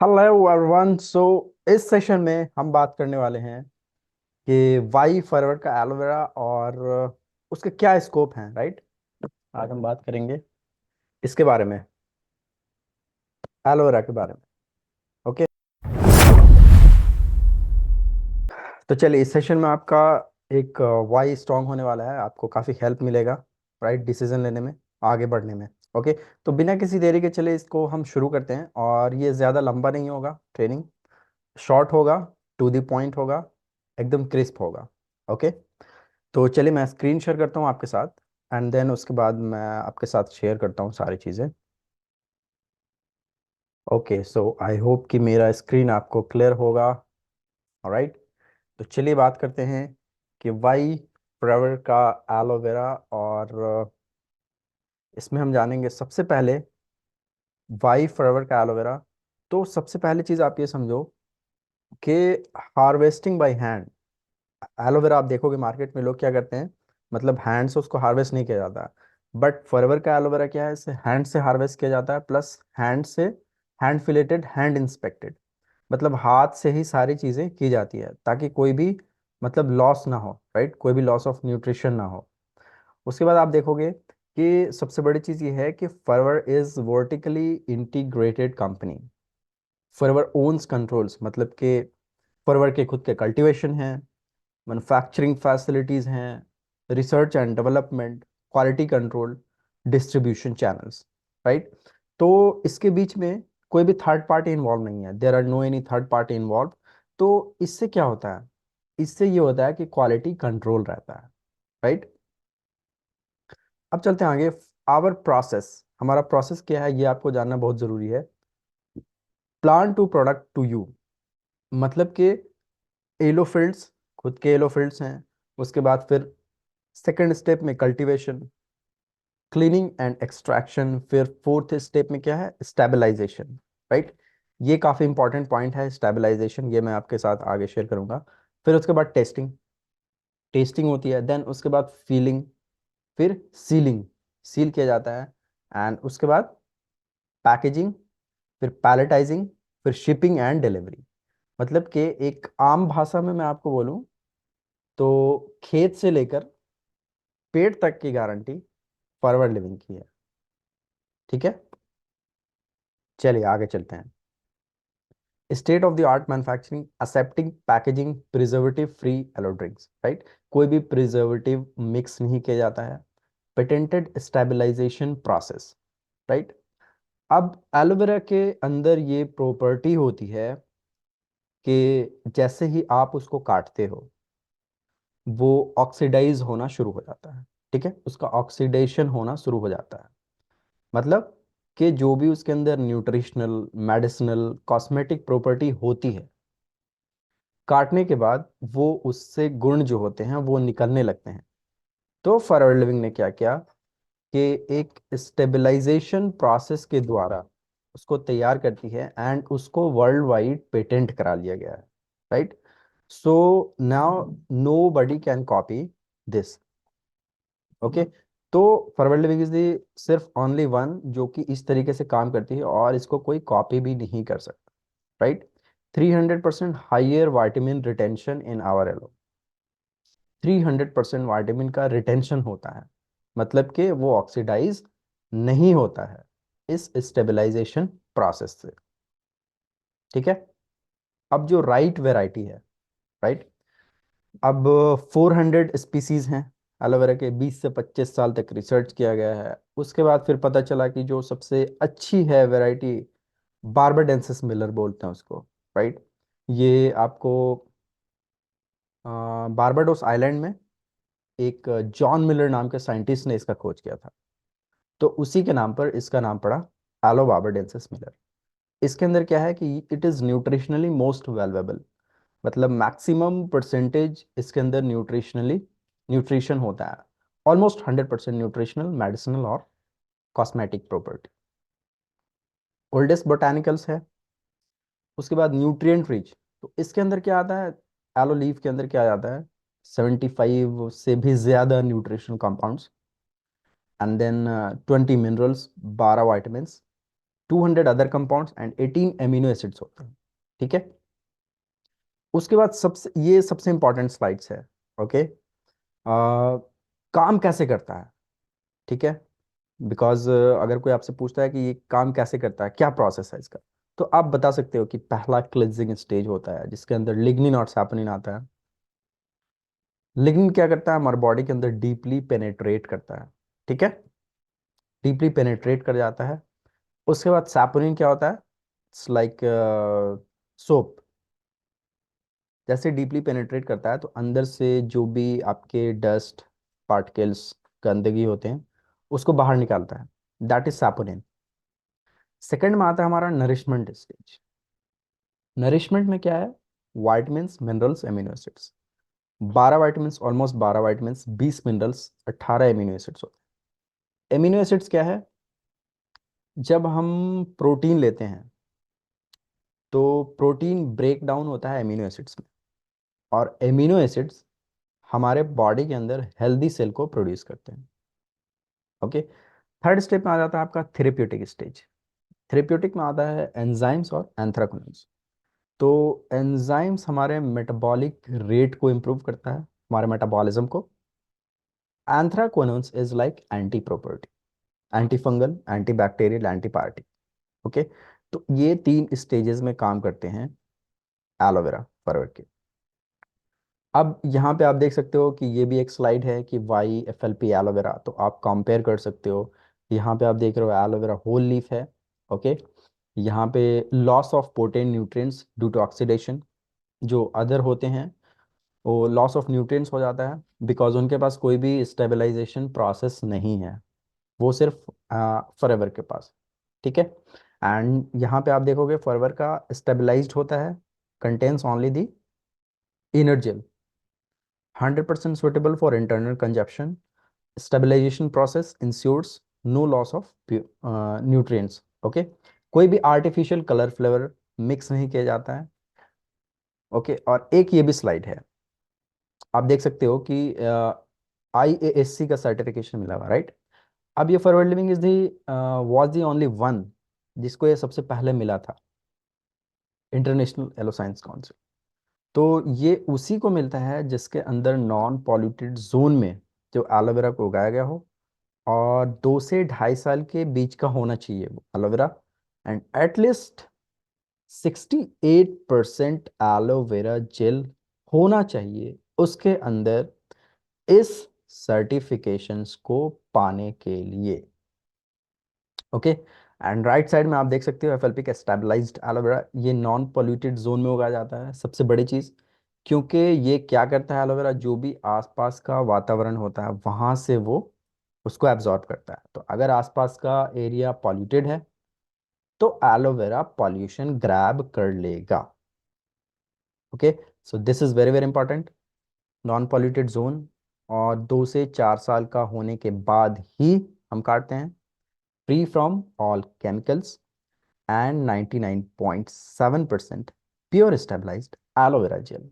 Hello everyone. इस session में हम बात करने वाले हैं कि वाई फॉरवर्ड का एलोवेरा और उसके क्या स्कोप हैं, राइट। आज हम बात करेंगे इसके बारे में, एलोवेरा के बारे में। ओके, तो चलिए इस सेशन में आपका एक वाई स्ट्रांग होने वाला है, आपको काफ़ी हेल्प मिलेगा राइट डिसीजन लेने में, आगे बढ़ने में। ओके, तो बिना किसी देरी के चलिए इसको हम शुरू करते हैं। और ये ज़्यादा लंबा नहीं होगा, ट्रेनिंग शॉर्ट होगा, टू द पॉइंट होगा, एकदम क्रिस्प होगा। ओके, तो चलिए मैं स्क्रीन शेयर करता हूँ आपके साथ, एंड देन उसके बाद मैं आपके साथ शेयर करता हूँ सारी चीज़ें। ओके, सो आई होप कि मेरा स्क्रीन आपको क्लियर होगा। ऑलराइट, तो चलिए बात करते हैं कि वाई फ्रेवर का एलोवेरा। और इसमें हम जानेंगे सबसे पहले वाई फ्रेवर का एलोवेरा। तो सबसे पहले चीज़ आप ये समझो कि हार्वेस्टिंग बाय हैंड, एलोवेरा आप देखोगे मार्केट में लोग क्या करते हैं, मतलब हैंड से उसको हार्वेस्ट नहीं किया जाता। बट फॉरएवर का एलोवेरा क्या है, इसे हैंड से हार्वेस्ट किया जाता है, प्लस हैंड से, हैंड फिलेटेड, हैंड इंस्पेक्टेड, मतलब हाथ से ही सारी चीज़ें की जाती है ताकि कोई भी मतलब लॉस ना हो, राइट, कोई भी लॉस ऑफ न्यूट्रिशन ना हो। उसके बाद आप देखोगे कि सबसे बड़ी चीज़ ये है कि Forever is vertically integrated company. Forever owns controls, मतलब कि फॉरएवर के खुद के कल्टीवेशन है, मैन्युफैक्चरिंग फैसिलिटीज़ हैं, research and development, quality control, distribution channels, right. तो इसके बीच में कोई भी थर्ड पार्टी इन्वॉल्व नहीं है, there are no any third party involve. तो इससे क्या होता है, इससे ये होता है कि क्वालिटी कंट्रोल रहता है, राइट। अब चलते हैं आगे। आवर प्रोसेस, हमारा प्रोसेस क्या है ये आपको जानना बहुत ज़रूरी है। Plant to product to you, मतलब कि एलोफिल्ड्स, खुद के एलोफिल्ड्स हैं। उसके बाद फिर सेकेंड स्टेप में कल्टीवेशन, क्लीनिंग एंड एक्सट्रैक्शन, फिर फोर्थ स्टेप में क्या है, स्टेबलाइजेशन, राइट। ये काफ़ी इंपॉर्टेंट पॉइंट है स्टेबलाइजेशन, ये मैं आपके साथ आगे शेयर करूंगा। फिर उसके बाद टेस्टिंग, टेस्टिंग होती है, देन उसके बाद फीलिंग, फिर सीलिंग, सील किया जाता है, एंड उसके बाद पैकेजिंग, फिर पैलेटाइजिंग, फिर शिपिंग एंड डिलीवरी। मतलब कि एक आम भाषा में मैं आपको बोलूं तो खेत से लेकर पेट तक की गारंटी फॉरवर्ड लिविंग की है। ठीक है, चलिए आगे चलते हैं। State of the art manufacturing, aseptic, packaging, preservative free aloe drinks, right. कोई भी प्रिजर्वेटिव मिक्स नहीं किया जाता है। Patented stabilization process, right. अब एलोवेरा के अंदर ये प्रॉपर्टी होती है कि जैसे ही आप उसको काटते हो वो ऑक्सीडाइज होना शुरू हो जाता है। ठीक है, उसका ऑक्सीडेशन होना शुरू हो जाता है, मतलब कि जो भी उसके अंदर न्यूट्रिशनल, मेडिसिनल, कॉस्मेटिक प्रॉपर्टी होती है, काटने के बाद वो उससे गुण जो होते हैं वो निकलने लगते हैं। तो फॉरवर्ड लिविंग ने क्या किया कि एक स्टेबलाइजेशन प्रोसेस के द्वारा उसको तैयार करती है, एंड उसको वर्ल्ड वाइड पेटेंट करा लिया गया है, right. So now nobody can copy this. Okay, तो फॉरवर्ड लिविंग इज दी सिर्फ ओनली वन जो कि इस तरीके से काम करती है, और इसको कोई कॉपी भी नहीं कर सकता, right. 300% higher vitamin retention in our aloe, 300% vitamin का रिटेंशन होता है, मतलब कि वो ऑक्सीडाइज नहीं होता है इस स्टेबलाइजेशन प्रोसेस से। ठीक है, अब जो राइट वेराइटी है, राइट, अब 400 स्पीसीज हैं एलोवेरा के, 20 से 25 साल तक रिसर्च किया गया है। उसके बाद फिर पता चला कि जो सबसे अच्छी है वैरायटी, बारबाडेंसिस मिलर बोलते हैं उसको, राइट। ये आपको बारबाडोस आइलैंड में एक जॉन मिलर नाम के साइंटिस्ट ने इसका खोज किया था, तो उसी के नाम पर इसका नाम पड़ा एलो बारबाडेंसिस मिलर। इसके अंदर क्या है कि it is nutritionally most valuable, मतलब मैक्सिमम परसेंटेज इसके अंदर न्यूट्रिशनली, न्यूट्रिशन होता है, ऑलमोस्ट 100% न्यूट्रिशनल, मेडिसिनल और कॉस्मेटिक प्रॉपर्टी। ओल्डेस्ट बोटानिकल्स है। उसके बाद न्यूट्रिएंट रिच, तो इसके अंदर क्या आता है, एलो लीफ के अंदर क्या आता है, 75 से भी ज्यादा nutritional compounds, and then 20 minerals, 12 vitamin, 200 other compounds and 18 amino acids होते हैं। ठीक है, उसके बाद सबसे इंपॉर्टेंट स्लाइड्स है। ओके, काम कैसे करता है? ठीक है, बिकॉज अगर कोई आपसे पूछता है कि ये काम कैसे करता है, क्या प्रोसेस है इसका, तो आप बता सकते हो कि पहला क्लिनजिंग स्टेज होता है जिसके अंदर लिग्निन और सैपोनिन आता है। लिग्निन क्या करता है, हमारे बॉडी के अंदर डीपली पेनेट्रेट करता है। ठीक है, डीपली पेनेट्रेट कर जाता है। उसके बाद सैपोनिन क्या होता है, इट्स लाइक सोप। जैसे डीपली पेनेट्रेट करता है तो अंदर से जो भी आपके डस्ट पार्टिकल्स गंदगी होते हैं उसको बाहर निकालता है, दैट इज सैपोनिन। सेकंड में आता है हमारा नरिशमेंट स्टेज। नरिशमेंट में क्या है, vitamins minerals amino acids. 12 vitamins, almost 12 vitamins, 20 minerals, 18 amino acids होते हैं। एमिनो एसिड्स क्या है, जब हम प्रोटीन लेते हैं तो प्रोटीन ब्रेक डाउन होता है एमिनो एसिड्स में, और एमिनो एसिड्स हमारे बॉडी के अंदर हेल्दी सेल को प्रोड्यूस करते हैं। ओके, थर्ड स्टेप में आ जाता है आपका थेरेप्यूटिक स्टेज। थेरेप्यूटिक में आता है एंजाइम्स और एंथ्राक्विनोन्स। तो एंजाइम्स हमारे मेटाबॉलिक रेट को इम्प्रूव करता है, हमारे मेटाबॉलिज्म को। Anthraquinones is like anti property, anti fungal, anti bacterial, anti party. Okay, तो ये 3 स्टेजेस में काम करते हैं एलोवेरा फॉरवर्ड के। अब यहाँ पे आप देख सकते हो कि ये भी एक स्लाइड है कि why F L P aloe vera, तो आप कंपेयर कर सकते हो। यहाँ पे आप देख रहे हो एलोवेरा होल लीफ है। ओके, यहाँ पे loss of potent nutrients due to oxidation, जो अदर होते हैं वो लॉस ऑफ न्यूट्रिएंट्स हो जाता है बिकॉज उनके पास कोई भी स्टेबलाइजेशन प्रोसेस नहीं है, वो सिर्फ फॉरएवर के पास। ठीक है, एंड यहाँ पे आप देखोगे फॉरएवर का स्टेबलाइज्ड होता है, contains only the inner gel, 100% suitable for internal consumption. Stabilization process ensures no loss of nutrients. Okay, कोई भी आर्टिफिशियल कलर फ्लेवर मिक्स नहीं किया जाता है। ओके, और एक ये भी स्लाइड है, आप देख सकते हो कि IASC का सर्टिफिकेशन मिला हुआ, राइट। अब ये forward Living is the was the only one जिसको ये सबसे पहले मिला था, इंटरनेशनल एलो साइंस काउंसिल। तो ये उसी को मिलता है जिसके अंदर नॉन पॉल्यूटेड जोन में जो एलोवेरा को उगाया गया हो, और 2 से 2.5 साल के बीच का होना चाहिए वो aloe vera, and at least 68% aloe vera gel होना चाहिए उसके अंदर इस सर्टिफिकेशंस को पाने के लिए। ओके, एंड राइट साइड में आप देख सकते हो एफएलपी का स्टेबलाइज्ड एलोवेरा, ये नॉन पोल्यूटेड जोन में उगाया जाता है। सबसे बड़ी चीज, क्योंकि ये क्या करता है एलोवेरा, जो भी आसपास का वातावरण होता है वहां से वो उसको एब्जॉर्ब करता है। तो अगर आसपास का एरिया पॉल्यूटेड है तो एलोवेरा पॉल्यूशन ग्रैब कर लेगा। Okay, so this is very very important, non polluted zone, और 2 से 4 साल का होने के बाद ही हम काटते हैं, free from all chemicals and 99.7% pure stabilized aloe vera gel.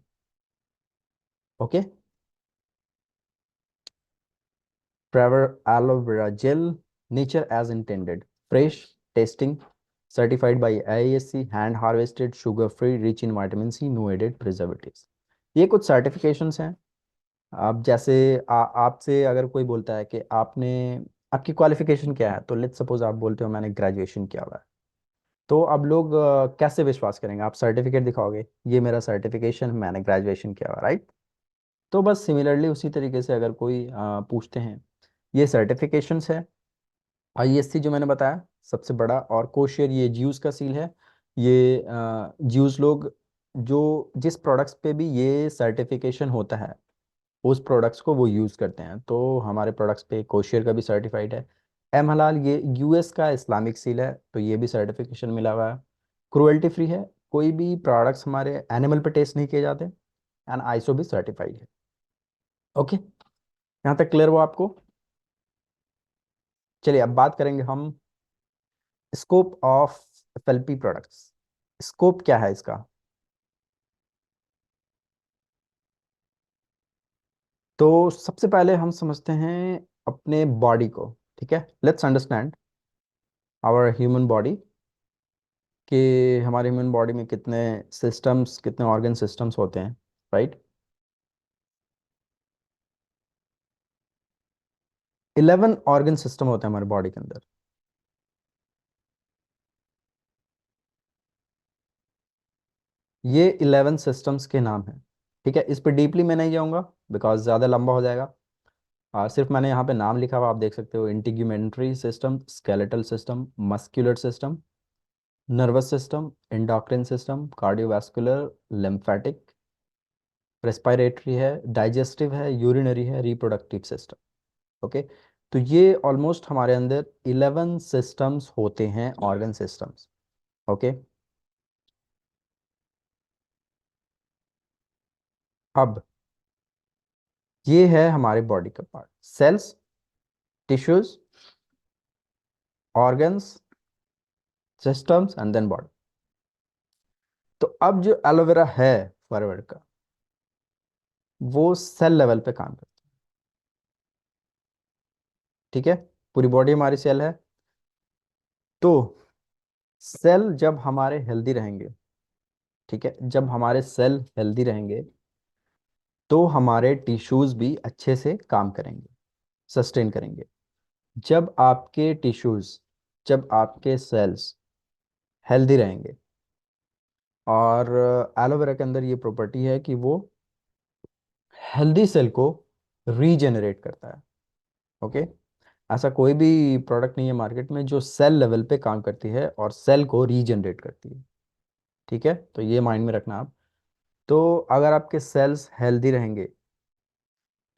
Okay, Forever aloe vera gel, nature as intended, fresh, tasting, certified by IASC, hand harvested, sugar free, rich in vitamin C, no added preservatives. ये कुछ certifications हैं। आप जैसे आपसे अगर कोई बोलता है कि आपने आपकी क्वालिफिकेशन क्या है, तो लेट्स सपोज आप बोलते हो मैंने ग्रेजुएशन किया हुआ है, तो अब लोग कैसे विश्वास करेंगे? आप सर्टिफिकेट दिखाओगे, ये मेरा सर्टिफिकेशन, मैंने ग्रेजुएशन किया हुआ, राइट। तो बस सिमिलरली उसी तरीके से अगर कोई पूछते हैं, ये सर्टिफिकेशंस है। ISC जो मैंने बताया सबसे बड़ा, और कोशियर ये ज्यूस का सील है। ये ज्यूस लोग जो जिस प्रोडक्ट्स पे भी ये सर्टिफिकेशन होता है उस प्रोडक्ट्स को वो यूज़ करते हैं, तो हमारे प्रोडक्ट्स पे कोशियर का भी सर्टिफाइड है। एम हलाल ये US का इस्लामिक सील है, तो ये भी सर्टिफिकेशन मिला हुआ है। क्रुएल्टी फ्री है, कोई भी प्रोडक्ट्स हमारे एनिमल पे टेस्ट नहीं किए जाते, एंड ISO भी सर्टिफाइड है। ओके, यहाँ तक क्लियर हुआ आपको? चलिए अब बात करेंगे हम scope of FLP products. Scope क्या है इसका? तो सबसे पहले हम समझते हैं अपने बॉडी को। ठीक है, let's understand our human body. कि हमारे ह्यूमन बॉडी में कितने सिस्टम्स, कितने ऑर्गन सिस्टम्स होते हैं, राइट? 11 ऑर्गन सिस्टम होते हैं हमारे बॉडी के अंदर। ये 11 सिस्टम्स के नाम हैं। ठीक है, इस पर डीपली मैं नहीं जाऊंगा बिकॉज ज़्यादा लंबा हो जाएगा। सिर्फ मैंने यहाँ पे नाम लिखा हुआ, आप देख सकते हो। Integumentary system, skeletal system, muscular system, nervous system, endocrine system, cardiovascular, lymphatic, respiratory है, डाइजेस्टिव है, यूरिनरी है, रिप्रोडक्टिव सिस्टम। ओके, तो ये ऑलमोस्ट हमारे अंदर 11 सिस्टम्स होते हैं, ऑर्गन सिस्टम्स। ओके, अब ये है हमारे बॉडी का part: cells, tissues, organs, systems and then body. तो अब जो एलोवेरा है फॉरवर्ड का, वो सेल लेवल पे काम करता है। ठीक है, पूरी बॉडी हमारी सेल है। तो सेल जब हमारे हेल्दी रहेंगे, ठीक है, जब हमारे सेल हेल्दी रहेंगे तो हमारे टिश्यूज भी अच्छे से काम करेंगे, सस्टेन करेंगे। जब आपके टिश्यूज, जब आपके सेल्स हेल्दी रहेंगे, और एलोवेरा के अंदर ये प्रॉपर्टी है कि वो हेल्दी सेल को रीजेनरेट करता है। ओके, ऐसा कोई भी प्रोडक्ट नहीं है मार्केट में जो सेल लेवल पे काम करती है और सेल को रीजनरेट करती है। ठीक है, तो ये माइंड में रखना आप। तो अगर आपके सेल्स हेल्दी रहेंगे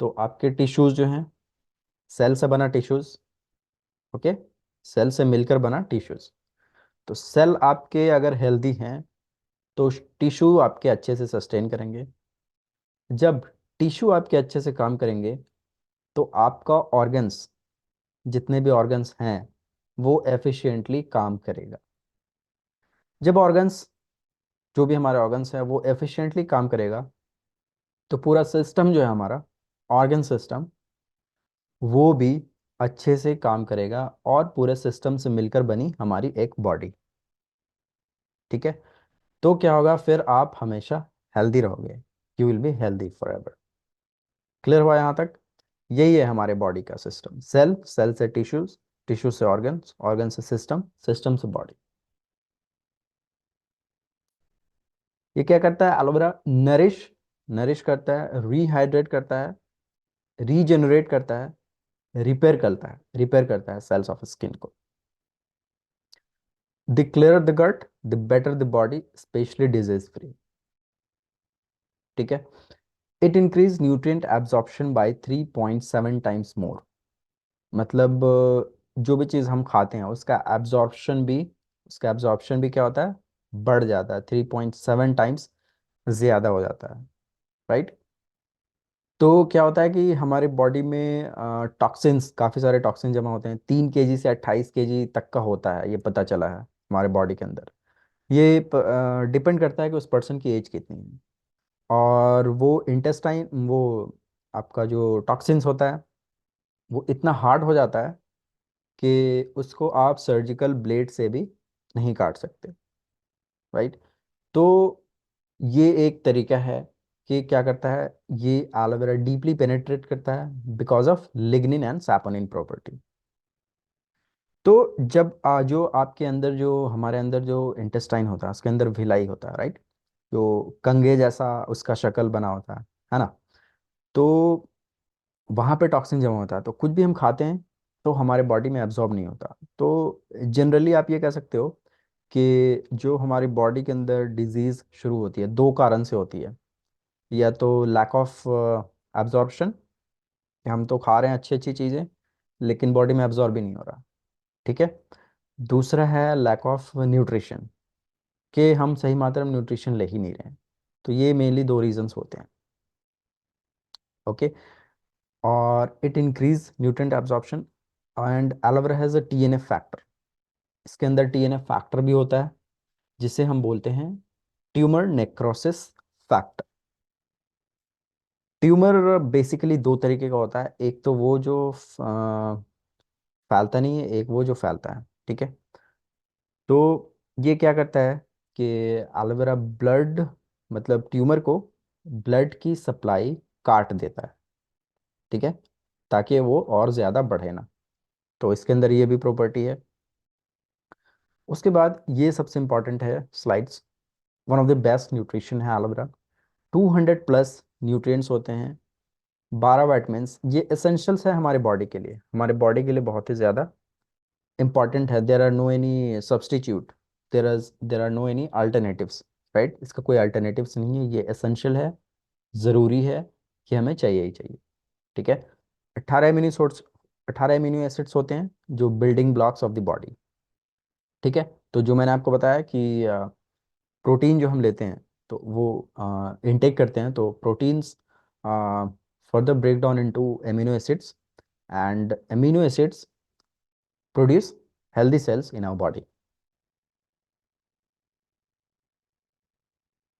तो आपके टिश्यूज जो हैं, सेल से बना टिश्यूज, ओके, सेल से मिलकर बना टिश्यूज। तो सेल आपके अगर हेल्दी हैं तो टिश्यू आपके अच्छे से सस्टेन करेंगे। जब टिश्यू आपके अच्छे से काम करेंगे तो आपका ऑर्गन्स, जितने भी ऑर्गन्स हैं, वो एफिशिएंटली काम करेगा। जब ऑर्गन्स, जो भी हमारे ऑर्गन्स है वो एफिशिएंटली काम करेगा तो पूरा सिस्टम जो है हमारा, ऑर्गन सिस्टम, वो भी अच्छे से काम करेगा और पूरे सिस्टम से मिलकर बनी हमारी एक बॉडी। ठीक है, तो क्या होगा फिर, आप हमेशा हेल्दी रहोगे। You will be healthy for ever. Clear हुआ यहाँ तक? यही है हमारे बॉडी का सिस्टम: सेल, सेल से टिश्यूज, टिश्यू से ऑर्गन्स, ऑर्गन से सिस्टम, सिस्टम से बॉडी। ये क्या करता है एलोवेरा? नरिश, नरिश करता है, रिहाइड्रेट करता है, रीजेनरेट करता है, रिपेयर करता है, रिपेयर करता है सेल्स ऑफ स्किन को। The clear the gut, the better the body, specially disease free. ठीक है, it increase nutrient absorption by 3.7 times more. मतलब जो भी चीज़ हम खाते हैं उसका एब्जॉर्प्शन भी क्या होता है, बढ़ जाता है, 3.7 टाइम्स ज़्यादा हो जाता है, राइट? तो क्या होता है कि हमारे बॉडी में टॉक्सिन्स, काफ़ी सारे टॉक्सिन जमा होते हैं। 3 केजी से 28 केजी तक का होता है, ये पता चला है हमारे बॉडी के अंदर। ये डिपेंड करता है कि उस पर्सन की एज कितनी है। और वो इंटेस्टाइन, वो आपका जो टॉक्सिन्स होता है वो इतना हार्ड हो जाता है कि उसको आप सर्जिकल ब्लेड से भी नहीं काट सकते, राइट? तो ये एक तरीका है कि क्या करता है, ये एलोवेरा डीपली पेनेट्रेट करता है because of lignin and saponin property. तो जब जो आपके अंदर, जो हमारे अंदर जो इंटेस्टाइन होता है, उसके अंदर भिलाई होता है, राइट? जो कंघे जैसा उसका शक्ल बना होता है ना? तो वहाँ पे टॉक्सिन जमा होता है, तो कुछ भी हम खाते हैं तो हमारे बॉडी में एब्जॉर्ब नहीं होता। तो जनरली आप ये कह सकते हो कि जो हमारी बॉडी के अंदर डिजीज शुरू होती है, 2 कारण से होती है। या तो लैक ऑफ एब्जॉर्प्शन, हम तो खा रहे हैं अच्छी अच्छी चीज़ें लेकिन बॉडी में एब्जॉर्ब भी नहीं हो रहा। ठीक है, दूसरा है लैक ऑफ न्यूट्रिशन, कि हम सही मात्रा में न्यूट्रिशन ले ही नहीं रहे हैं। तो ये मेनली 2 रीजंस होते हैं। ओके, और it increase nutrient absorption and aloe vera has a TNF factor. इसके अंदर टीएनएफ फैक्टर भी होता है जिसे हम बोलते हैं tumour necrosis factor. Tumour basically 2 तरीके का होता है, एक तो वो जो फैलता नहीं है, एक वो जो फैलता है। ठीक है, तो ये क्या करता है कि एलोवेरा ब्लड मतलब ट्यूमर को ब्लड की सप्लाई काट देता है, ठीक है, ताकि वो और ज़्यादा बढ़े ना। तो इसके अंदर ये भी प्रॉपर्टी है। उसके बाद ये सबसे इंपॉर्टेंट है slides. One of the best nutrition है एलोवेरा। 200 प्लस न्यूट्रिएंट्स होते हैं, 12 विटामिन्स। ये एसेंशियल्स है हमारे बॉडी के लिए, हमारे बॉडी के लिए बहुत ही ज़्यादा इंपॉर्टेंट है। There are no any substitute, there are no any alternatives, right. इसका कोई अल्टरनेटिव्स नहीं है, ये एसेंशियल है, ज़रूरी है कि हमें चाहिए ही चाहिए, ठीक है। 18 एमिनो एसिड्स, 18 एमिनो एसिड्स होते हैं जो building blocks of the body, ठीक है। तो जो मैंने आपको बताया कि प्रोटीन जो हम लेते हैं तो वो इनटेक करते हैं, तो proteins further break down into amino acids, and amino acids produce healthy cells in our body.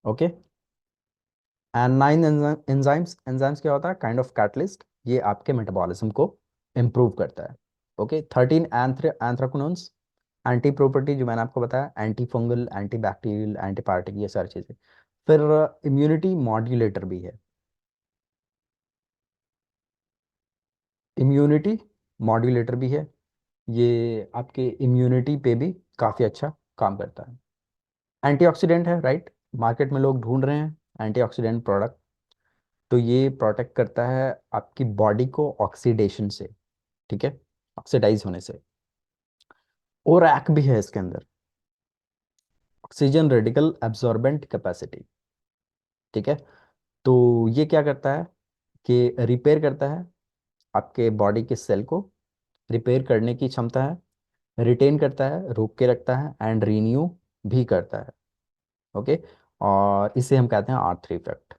Okay. And 9 enzymes, enzymes क्या होता है, काइंड ऑफ कैटलिस्ट, ये आपके मेटाबॉलिज्म को इम्प्रूव करता है। ओके। 13 एंथ्राक्नोन्स, एंटी प्रॉपर्टी जो मैंने आपको बताया, anti fungal, anti bacterial, antibiotic, ये सारी चीज़ें। फिर इम्यूनिटी मॉड्यूलेटर भी है, इम्यूनिटी मॉड्यूलेटर भी है, ये आपके इम्यूनिटी पे भी काफ़ी अच्छा काम करता है। एंटीऑक्सीडेंट है, राइट। मार्केट में लोग ढूंढ रहे हैं एंटीऑक्सीडेंट प्रोडक्ट, तो ये प्रोटेक्ट करता है आपकी बॉडी को ऑक्सीडेशन से, ठीक है, ऑक्सीडाइज होने से। और एक भी है इसके अंदर, ऑक्सीजन रेडिकल एब्जॉर्बेंट कैपेसिटी, ठीक है। तो ये क्या करता है कि रिपेयर करता है आपके बॉडी के सेल को, रिपेयर करने की क्षमता है, रिटेन करता है, रोक के रखता है, एंड रीन्यू भी करता है। ओके। और इसे हम कहते हैं R3 effect.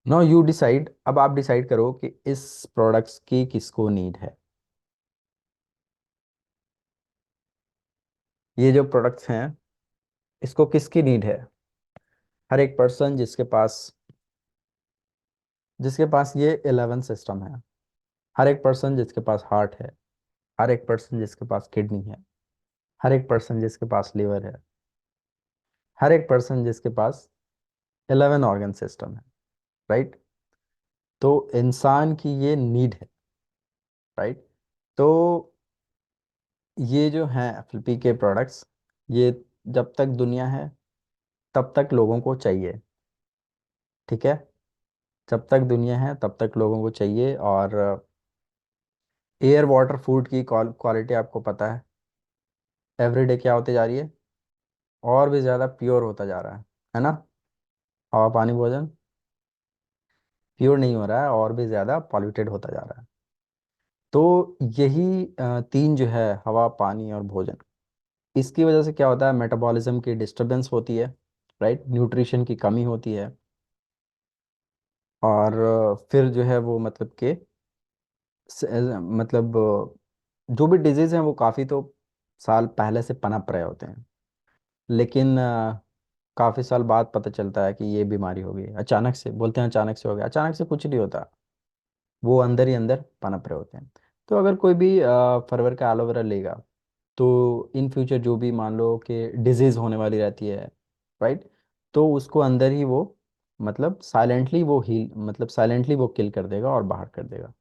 Now you decide, अब आप डिसाइड करो कि इस प्रोडक्ट्स की किसको नीड है। ये जो प्रोडक्ट्स हैं इसको किसकी नीड है। हर एक पर्सन जिसके पास ये 11 सिस्टम है, हर एक पर्सन जिसके पास हार्ट है, हर एक पर्सन जिसके पास किडनी है, हर एक पर्सन जिसके पास लिवर है, हर एक पर्सन जिसके पास 11 ऑर्गन सिस्टम है, राइट। तो इंसान की ये नीड है, राइट। तो ये जो हैं एफएलपी के प्रोडक्ट्स, ये जब तक दुनिया है तब तक लोगों को चाहिए, ठीक है। जब तक दुनिया है तब तक लोगों को चाहिए। और एयर वाटर फूड की क्वालिटी आपको पता है, एवरीडे क्या होती जा रही है, और भी ज़्यादा प्योर होता जा रहा है ना। हवा पानी भोजन प्योर नहीं हो रहा है, और भी ज़्यादा पॉल्यूटेड होता जा रहा है। तो यही तीन जो है, हवा पानी और भोजन, इसकी वजह से क्या होता है, मेटाबॉलिज्म की डिस्टरबेंस होती है, राइट, न्यूट्रिशन की कमी होती है। और फिर जो है वो मतलब कि मतलब जो भी डिजीज़ हैं वो काफ़ी तो साल पहले से पनप रहे होते हैं, लेकिन काफ़ी साल बाद पता चलता है कि ये बीमारी हो गई अचानक से, बोलते हैं अचानक से हो गया, अचानक से कुछ नहीं होता, वो अंदर ही अंदर पनप रहे होते हैं। तो अगर कोई भी फरवर का एलोवेरा लेगा तो इन फ्यूचर जो भी मान लो कि डिजीज़ होने वाली रहती है, राइट, तो उसको अंदर ही वो मतलब साइलेंटली वो हील, मतलब साइलेंटली वो किल कर देगा और बाहर कर देगा,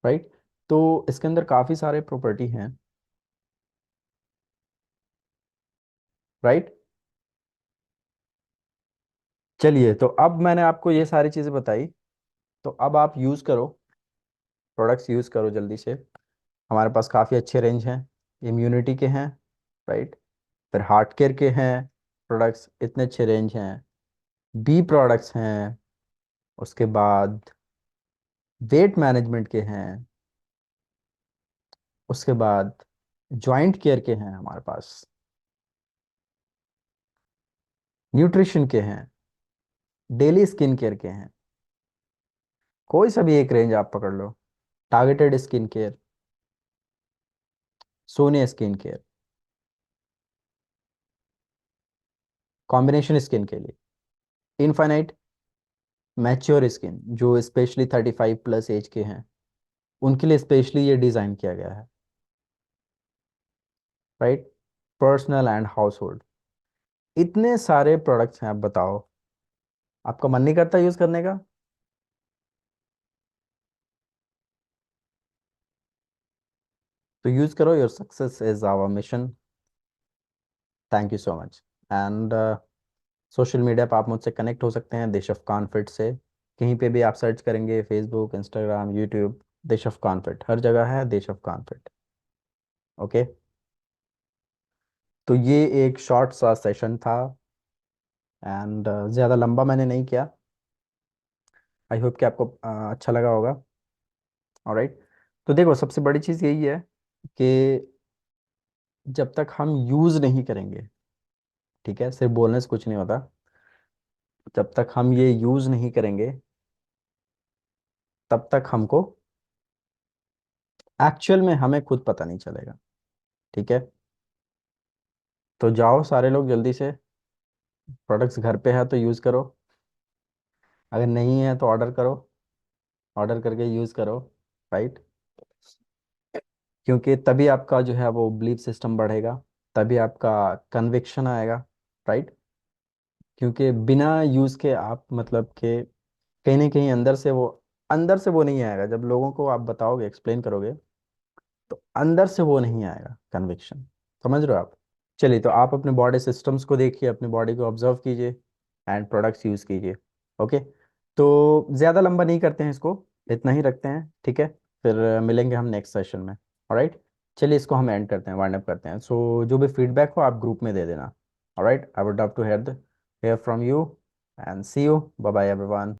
राइट। तो इसके अंदर काफ़ी सारे प्रॉपर्टी हैं, राइट। चलिए, तो अब मैंने आपको ये सारी चीज़ें बताई, तो अब आप यूज़ करो, प्रोडक्ट्स यूज़ करो जल्दी से। हमारे पास काफ़ी अच्छे रेंज हैं, इम्यूनिटी के हैं, राइट, फिर हार्ट केयर के हैं प्रोडक्ट्स, इतने अच्छे रेंज हैं, बी प्रोडक्ट्स हैं, उसके बाद वेट मैनेजमेंट के हैं, उसके बाद जॉइंट केयर के हैं हमारे पास, न्यूट्रिशन के हैं, डेली स्किन केयर के हैं। कोई सा भी एक रेंज आप पकड़ लो, टारगेटेड स्किन केयर, सोने स्किन केयर, कॉम्बिनेशन स्किन के लिए, इनफाइनाइट मैच्योर स्किन जो स्पेशली 35 प्लस एज के हैं, उनके लिए स्पेशली ये डिज़ाइन किया गया है, right. Personal and house hold, इतने सारे प्रोडक्ट्स हैं, आप बताओ, आपका मन नहीं करता यूज़ करने का? तो यूज़ करो, your success is our mission. Thank you so much. And social media पर आप मुझसे कनेक्ट हो सकते हैं देश ऑफ कॉन्फिट से। कहीं पे भी आप सर्च करेंगे, फेसबुक, इंस्टाग्राम, यूट्यूब, देश ऑफ कॉन्फिट, हर जगह है देश ऑफ कॉन्फिट। ओके। तो ये एक शॉर्ट सा सेशन था, एंड ज़्यादा लंबा मैंने नहीं किया। आई होप कि आपको अच्छा लगा होगा। ऑलराइट। तो देखो, सबसे बड़ी चीज़ यही है कि जब तक हम यूज़ नहीं करेंगे, ठीक है, सिर्फ बोलने से कुछ नहीं होता, जब तक हम ये यूज़ नहीं करेंगे तब तक हमको एक्चुअल में हमें खुद पता नहीं चलेगा। ठीक है। तो जाओ सारे लोग जल्दी से, प्रोडक्ट्स घर पे है तो यूज़ करो, अगर नहीं है तो ऑर्डर करो, ऑर्डर करके यूज़ करो, राइट। क्योंकि तभी आपका जो है वो बिलीफ सिस्टम बढ़ेगा, तभी आपका कन्विक्शन आएगा, राइट। क्योंकि बिना यूज़ के आप मतलब कि कहीं ना कहीं अंदर से वो नहीं आएगा, जब लोगों को आप बताओगे, एक्सप्लेन करोगे, तो अंदर से वो नहीं आएगा कन्विक्शन। समझ रहे हो आप? चलिए, तो आप अपने बॉडी सिस्टम्स को देखिए, अपनी बॉडी को ऑब्जर्व कीजिए, एंड प्रोडक्ट्स यूज़ कीजिए। ओके। तो ज़्यादा लंबा नहीं करते हैं इसको, इतना ही रखते हैं, ठीक है। फिर मिलेंगे हम नेक्स्ट सेशन में। ऑलराइट। चलिए, इसको हम एंड करते हैं, वाइंड अप करते हैं। सो जो भी फीडबैक हो आप ग्रुप में दे देना। Alright, I would love to hear from you, and see you, bye bye everyone.